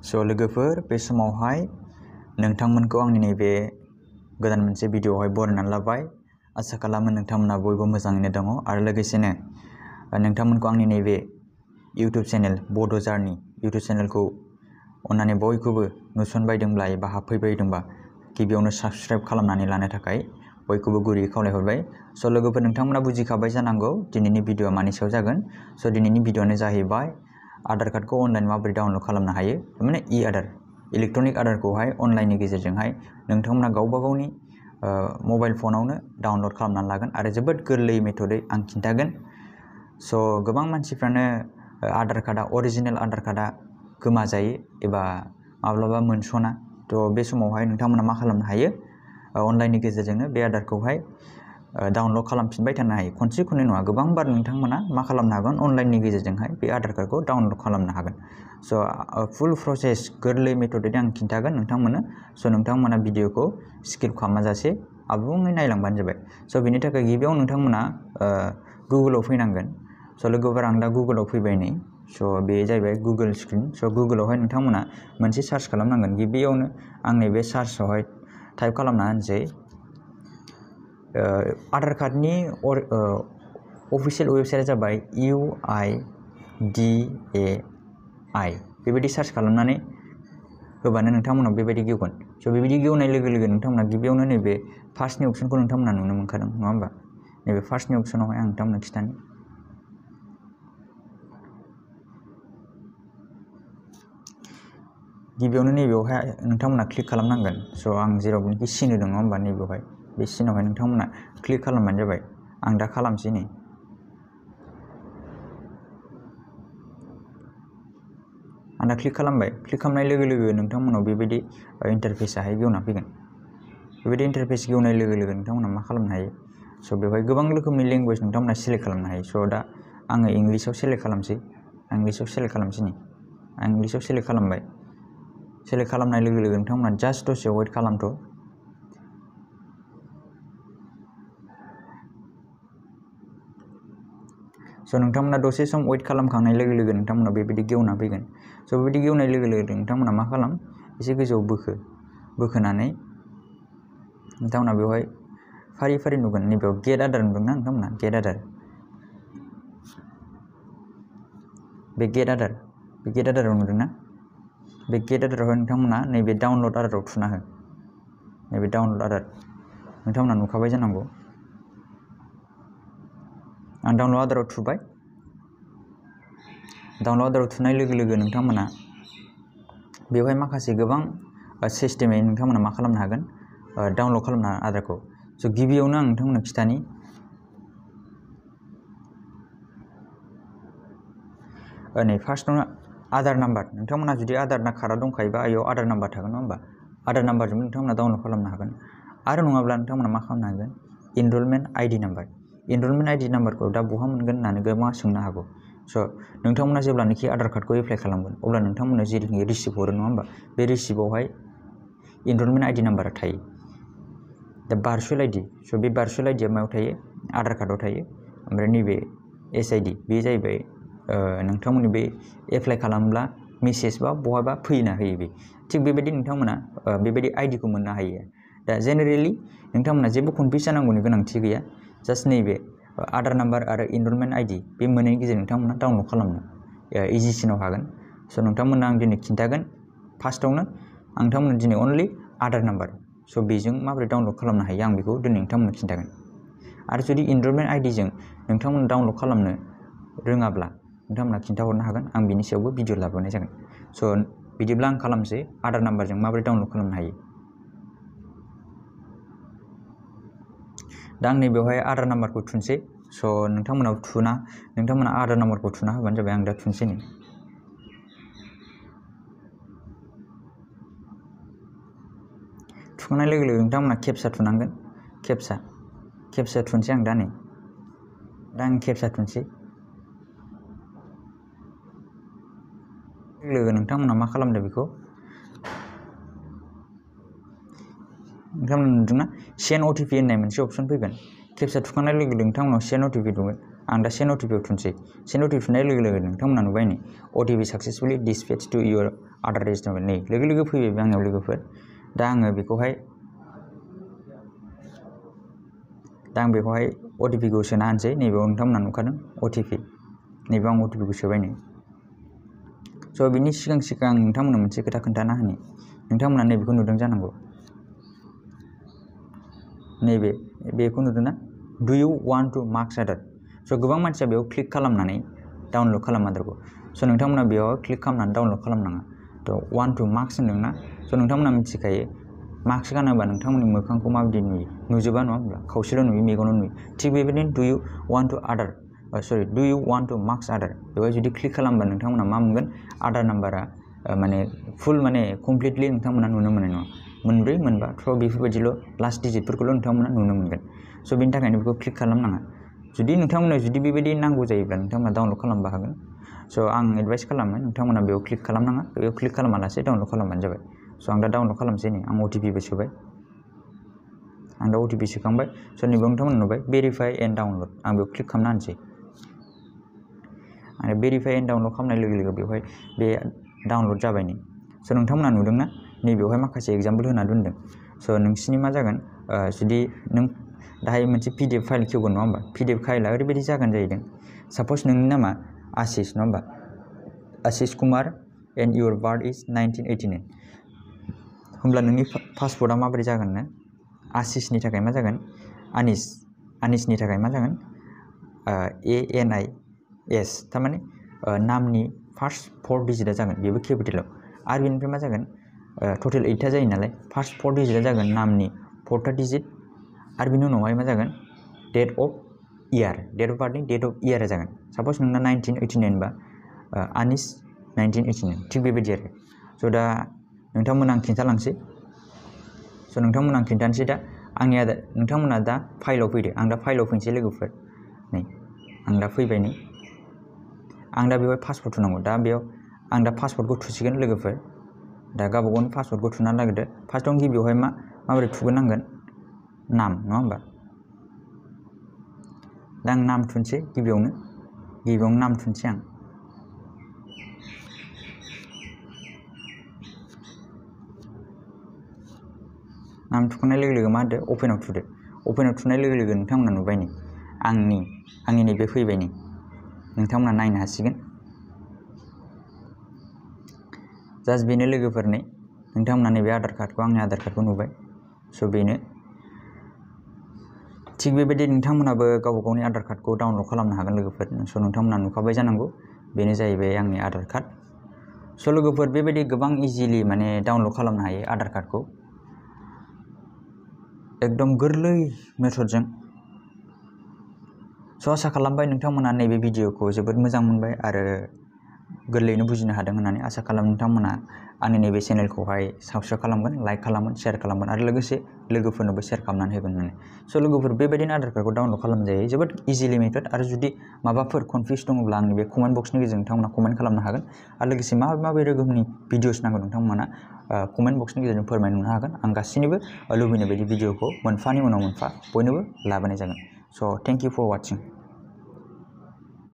सो लोगोफोर बे समावहाय नोंथांमोनखौ आंनि नैबे गोदान मोनसे भिडिअआवहाय बरायनानै लाबाय। आसा खालामो नोंथांमोना बयबो मोजाङैनो दङ आरो लोगोसेनो नोंथांमोनखौ आंनि नैबे इउटिउब चेनेल बड' जार्नि इउटिउब चेनेलखौ अन्नानै बयखौबो नुसनबायदोंब्ला एबा हाबफैबायदोंबा गिबियावनो साबस्क्राइब खालामनानै लानो थाखाय बयखौबो गुरैयै खावलायहरबाय। स' लोगोफोर नोंथांमोना बुजिखाबाय जानांगौ दिनैनि भिडिअआ मानि सायाव जागोन। स' दिनैनि भिडिअआनो जाहैबाय आधार कार्डखौ अनलाइन माबोरै डाउनलड खालामनो हायो, माने आधार इलेक्ट्रनिक आधारखौहाय अनलाइननि गेजेरजोंहाय नोंथांमोना गावबा गावनि मबाइल फनावनो डाउनलड खालामनानै लागोन आरो जोबोद गोरलै मेथडै आं खिन्थागोन। स' गोबां मानसिफ्रानो आधार कार्डआ अरिजिनेल आधार कार्डआ गोमाजायो एबा माब्लाबा मोनस'ना। थ' बे समावहाय नोंथांमोना मा खालामनो हायो, अनलाइननि गेजेरजोंनो बे आधारखौहाय डाउनलड खालामफिनबाय थानो हायो। खनसे खननै नङा, गोबांबार नोंथांमोना मा खालामनो हागोन, अनलाइननि गेजेरजोंहाय बे आधार कार्डखौ डाउनलड खालामनो हागोन। स' फुल प्रसेस गोरलै मेथडै आं खिन्थागोन नोंथांमोननो। स' नोंथांमोना भिडिअखौ स्किप खालामाजासे आबुङै नायलांबानो जाबाय। स' बेनि थाखाय गिबियाव नोंथांमोना गुगोलाव फैनांगोन। स' लोगोफोर आं दा गुगोलाव फैबाय नै। स' बे जाहैबाय गुगोल स्क्रिन। स' गुगोलावहाय नोंथांमोना मोनसे सार्च खालामनांगोन। गिबियावनो आं नैबे सार्चआवहाय टाइप खालामना होनोसै आधार कार्डनि अफिसियेल वेबसाइटआ जाबाय UIDAI। बेबायदि सार्च खालामनानै होबानो नोंथांमोनाव बेबायदि गेवगोन। स' बेबायदि गेवनाय लोगो लोगो नोंथांमोना गिबियावनो नैबे फार्स्टनि अपसनखौ नोंथांमोना नुनो मोनखादों नङा होमबा? नैबे फार्स्टनि अपसनावहाय आं नोंथांमोननो खिथानो। गिबियावनो नैबेयावहाय नोंथांमोना क्लिक खालामनांगोन। स' आं जेरावनोखि सिन होदों नङा होमबा, नैबेयावहाय बे सिनावहाय नोंथांमोना क्लिक खालामबानो जाबाय। आं दा खालामसै नै। आं दा क्लिक खालामबाय। क्लिक खालामनाय लोगो लोगो नोंथांमोनाव बेबायदि इन्टारफेसआहाय गेवना फैगोन। बेबायदि इन्टारफेस गेवनाय लोगो लोगो नोंथांमोना मा खालामनो हायो, स' बेवहाय गोबां रोखोमनि लेंगुवेज नोंथांमोना सेलेक्ट खालामनो हायो। स' दा आङो इंलिसाव सेलेक्ट खालामसै। आं इंलिसाव सेलेक्ट खालामसै नै। आं इंलिसाव सेलेक्ट खालामबाय। सेलेक्ट खालामनाय लोगो लोगो नोंथांमोना जास्ट दसे वेट खालामथ'। स' नोंथांमोना दसे सम वेट खालामखांनाय लोगो लोगो नोंथांमोना बेबायदि गेवना फैगोन। स' बेबायदि गेवनाय लोगो लोगो नोंथांमोना मा खालाम, एसे गोजौआव बोखोनानै नोंथांमोना बेवहाय फारि फारि नुगोन। नैबेयाव गेट आधार नुदोंना नोंथांमोना, गेट आधार। बे गेट आधाराव नुदोंना? बे गेट आधारावहाय नोंथांमोना नैबे डाउनलड आधाराव थुना हो। नैबे डाउनलड आधार नोंथांमोना नुखाबाय जानांगौ। आं डाउनलड आधाराव थुबाय। डाउनलड आधाराव थुनाय लोगो लोगो नोंथांमोना बेवहाय माखासे गोबां सिस्टेमै नोंथांमोना मा खालामनो हागोन, डाउनलड खालामनो हागोन आधारखौ। स' गिबियावनो आं नोंथांमोननो खिथानि। नै फार्स्टआवनो आधार नाम्बार। नोंथांमोना जुदि आधार कार्डआ दंखायोबा बेयाव आधार नाम्बार थागोन नङा होमबा? आधार नाम्बारजोंबो नोंथांमोना डाउनलड खालामनो हागोन। आरो नङाब्ला नोंथांमोना मा खालामनो हागोन, enrolment ID number. Enrolment ID नाम्बारखौ दा बहा मोनगोन होननानै गोबाङा सोंनो हागौ। स' नोंथांमोना जेब्लानोखि आधार कार्डखौ एप्लाइ खालामगोन अब्ला नोंथांमोननो जेरैखि रिसिप्ट हरो नङा होमबा, बे रिसिप्टआवहाय इनरलमेन्ट आइडि नाम्बारा थायो। दा भार्चुवेल आइडि, स' बे भार्चुवेल आइडिया मायाव थायो, आधार कार्डआव थायो। ओमफ्राय नैबे SID बे जाहैबाय नोंथांमोननि बे एप्लाइ खालामब्ला मेसेज बा बहाबा फैना होयो बे। थिग बेबायदि नोंथांमोना बेबायदि आइडिखौ मोननो हायो। दा जेनेरेलि नोंथांमोना जेबो कनफिउस जानांगौनि गोनांथि गैया। जास्ट नैबे आधार नाम्बार आरो इनरलमेन्ट आइडि बे मोननैनि गेजेरजों नोंथांमोना डाउनलड खालामनो इजिसिनाव हागोन। स' नोंथांमोननो आं दिनै खिन्थागोन। फार्स्टआवनो आं नोंथांमोननो दिनै अनलि आधार नाम्बार, स' बेजों माबोरै डाउनलड खालामनो हायो आं बेखौ दिनै नोंथांमोननो खिन्थागोन। आरो जुदि इनरलमेन्ट आइडिजों नोंथांमोना डाउनलड खालामनो रोङाब्ला नोंथांमोना खिन्थाहरनो हागोन। आं बिनि सायावबो भिडिअ लाबोनाय जागोन। स' बिदिब्ला आं खालामसै आधार नाम्बारजों माबोरै डाउनलड खालामनो हायो। दा आं नैबेवहाय आधार नाम्बारखौ थुनोसै। स' नोंथांमोना आधार नाम्बारखौ थुना होबानो जाबाय। आं दा थुनोसै नै। थुखांनाय लोगो लोगो नोंथांमोना केपचा थुनांगोन। केपचा थुनोसै आं दा नै। दा आं केपचा थुनोसै। लोगो नोंथांमोना मा खालामदो बेखौ, नोंथांमोना नुदोंना सेन्ड OTP होननाय मोनसे अपसन फैगोन। केपचा थुखांनाय लोगो लोगो नोंथांमोनाव सेन्ड OTP दंगोन। आं दा सेन्ड अटिपिआव थुनसै। सेन्ड अटिपि थुनाय लोगो लोगो नोंथांमोना नुबाय नै OTP successfully dispatch to your Aadhaar registrar नै लोगो लोगो फैबाय बे आंनियाव लोगोफोर। दा आङो बेखौहाय अटिपिखौ सोना होनसै। नैबेयाव नोंथांमोना नुखादों अटिपि, नैबेयाव आं अटिपिखौ सोबाय नै। स' बिनि सिगां आं नोंथांमोननो मोनसे खोथा खोन्थाना होनि। नोंथांमोना नैबेखौ नुदों जानांगौ, बेखौ नुदों ना? Do you want to mask Aadhaar? स' गोबां मानसिया बेयाव क्लिक खालामनानै डाउनलड खालामो आधारखौ। स' नोंथांमोना बेयाव क्लिक खालामनानै डाउनलड खालामनाङा। थ' वान्ट टु मार्क्स होनदोंना? स' नोंथांमोना मिथिखायो मार्क्स गानोबा नोंथांमोननि मोखांखौ माबायदि नुयो? नुजोबा नङा होमब्ला? खावसेल' नुयो, मेगनाव नुयो। थिग बेबायदिनो do you want to mask Aadhaar बेवहाय जुदि क्लिक खालामबा नोंथांमोना मा मोनगोन? आधार नाम्बारा माने फुल माने कमप्लिटलि नोंथांमोना नुनो मोननाय नङा। मोनब्रै मोनबा थ' बेफोरबायदिल' लास्ट डिजिटफोरखौल' नोंथांमोना नुनो मोनगोन। स' बेनि थाखायनो बेखौ क्लिक खालामनाङा। जुदि नोंथांमोना बेबायदि नांगौ जायोब्ला नोंथांमोना डाउनलड खालामबा हागोन। स' आं एडभाइस खालामो नोंथांमोना बेयाव क्लिक खालामनाङा, बेयाव क्लिक खालामालासे डाउनलड खालामबानो जाबाय। स' आं दा डाउनलड खालामसै नै, आं अटिपिबो सोबाय। आं दा अटिपि सोखांबाय। स' नैबेयाव नोंथांमोना नुबाय भेरिफाइ एन्ड डाउनलड। आं बेयाव क्लिक खालामना होनसै। आरो भेरिफाइ एन्ड डाउनलड खालामनाय लोगो लोगो बेवहाय बे डाउनलड जाबाय नै। स' नोंथांमोना नुदोंना? नैबेयावहाय माखासे एग्जाम्पल होना दोनदों। स' नोंसिनि मा जागोन? जुदि नों दाहाय मोनसे PDF फाइल खेवगोन नङा होमबा? PDF फाइला ओरैबायदि जागोन जाहैदों। साप'ज नोंनि नामा आशिस नङा होमबा? आशिस कुमार एन्ड इयर बार्थ इज 1989। होमब्ला नोंनि पासपर्टआ माबोरै जागोन नो? आशिसनि थाखाय मा जागोन? आनिसनि थाखाय मा जागोन? ANIS, थारमाने नामनि फार्स्ट 4 डिजिटआ जागोन, बेबो केपिटेलाव। आरो बेनिफ्राय मा जागोन? टटेल 8था जायो नालाय, फार्स्ट 4 डिजिटआ जागोन नामनि 4था डिजिट। आरो बिनि उनावहाय मा जागोन? डेट अफ बार्थनि डेट अफ इयारा जागोन। साप'ज नोंना 1989 बा आनिस 1989, थिग बेबायदि आरो। स' दा नोंथांमोना आं खिन्थालांसै। स' नोंथांमोना आं खिन्थानोसै दा नोंथांमोना दा फाइलाव फैदो। आं दा फाइलाव फैनोसै लोगोफोर। नै आं दा फैबाय नै। आं दा बेवहाय पासपर्ट थुनांगौ। दा बेयाव आं दा पासपर्टखौ थुसिगोन लोगोफोर। दा गावबा गावनि पासवर्डखौ थुनानै लाग्रोदो। फार्स्टआवनो गिबियावहाय माबोरै थुग्रोनांगोन? नाम नङा होमबा? दा आं नाम थुनसै गिबियावनो नाम थुनसै आं। नाम थुखांनाय लोगो लोगो मा होदो? अपेनाव थुदो। अपेनाव थुनाय लोगो लोगो नोंथांमोना नुबाय नै आंनि नैबे फैबाय नै। नोंथांमोना नायनो हासिगोन। जास्ट बेनो लोगोफोर नै। नोंथांमोना नैबे आधार कार्डखौ, आंनि आधार कार्डखौ नुबाय। स' बेनो। थिग बेबायदि नोंथांमोनाबो गावबा गावनि आधार कार्डखौ डाउनलड खालामनो हागोन लोगोफोर। स' नोंथांमोना नुखाबाय जानांगौ। बेनो जाहैबाय आंनि आधार कार्ड। स' लोगोफोर बेबायदि गोबां इजिलि माने डाउनलड खालामनो हायो आधार कार्डखौ। एकदम गोरलै मेथडजों। स' आसा खालामबाय नोंथांमोना नैबे भिडिअखौ जोबोद मोजां मोनबाय आरो गोरलैयैनो बुजिनो हादों होननानै आसा खालामो। नोंथांमोना आंनि नैबे चेनेलखौहाय साबस्क्राइब खालामगोन, लाइक खालामगोन, शेयार खालामगोन आरो लोगोसे लोगोफोरनोबो शेयार खालामनानै होगोन होननानै। स' लोगोफोर बेबायदिनो आधार कार्डखौ डाउनलड खालामजायो। जोबोद इजिलि मेथड। आरो जुदि माबाफोर कनफिउस दङब्ला आंनि बे कमेन्ट बक्सनि गेजेरजों नोंथांमोना कमेन्ट खालामनो हागोन। आरो लोगोसे माबे रोखोमनि भिडिअस नांगौ नोंथांमोना कमेन्ट बक्सनि गेजेरजों फोरमायनो हागोन। आं गासैनिबो लुबैनाय बायदि भिडिअखौ मोनफानि उनाव मोनफा बयनोबो लाबोनाय जागोन। स' थेंक इउ फर वाचिं।